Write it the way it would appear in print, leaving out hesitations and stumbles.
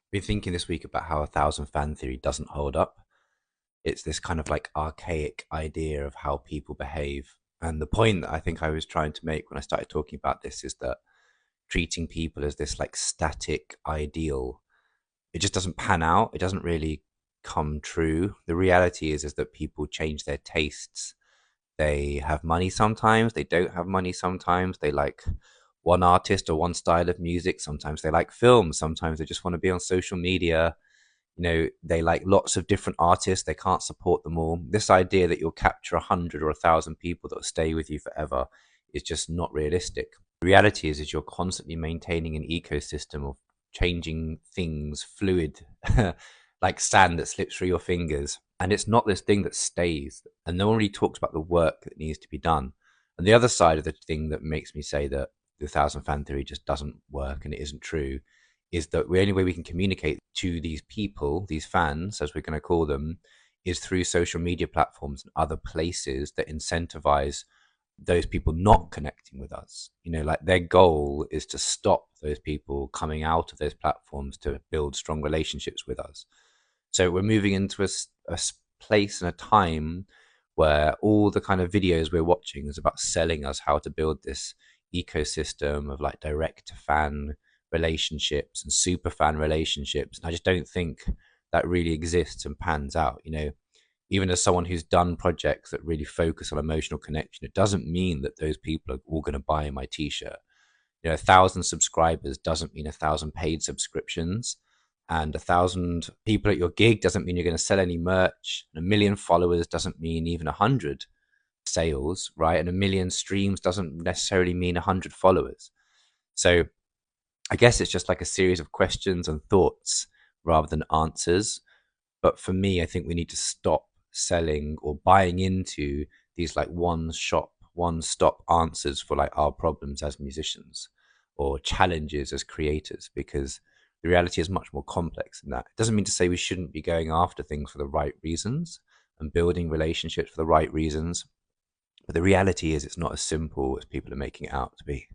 Been thinking this week about how 1,000 fan theory doesn't hold up. It's this kind of like archaic idea of how people behave. And the point that I think I was trying to make when I started talking about this is that treating people as this like static ideal, it just doesn't pan out. It doesn't really come true. The reality is that people change their tastes. They have money sometimes, they don't have money sometimes. They like one artist or one style of music. Sometimes they like film. Sometimes they just want to be on social media. They like lots of different artists. They can't support them all. This idea that you'll capture 100 or 1,000 people that will stay with you forever is just not realistic. The reality is you're constantly maintaining an ecosystem of changing things, fluid, like sand that slips through your fingers. And it's not this thing that stays. And no one really talks about the work that needs to be done. And the other side of the thing that makes me say that the 1,000 fan theory just doesn't work and it isn't true is that the only way we can communicate to these people, these fans, as we're going to call them, is through social media platforms and other places that incentivize those people not connecting with us. Like their goal is to stop those people coming out of those platforms to build strong relationships with us. So we're moving into a place and a time where all the kind of videos we're watching is about selling us how to build this ecosystem of like direct to fan relationships and super fan relationships. And I just don't think that really exists and pans out. Even as someone who's done projects that really focus on emotional connection, it doesn't mean that those people are all going to buy my t-shirt. 1,000 subscribers doesn't mean 1,000 paid subscriptions, and 1,000 people at your gig doesn't mean you're going to sell any merch. A million followers doesn't mean even 100 sales, right? And a million streams doesn't necessarily mean 100 followers. So I guess it's just like a series of questions and thoughts rather than answers. But for me, I think we need to stop selling or buying into these like one stop answers for like our problems as musicians or challenges as creators, because the reality is much more complex than that. It doesn't mean to say we shouldn't be going after things for the right reasons and building relationships for the right reasons. But the reality is it's not as simple as people are making it out to be.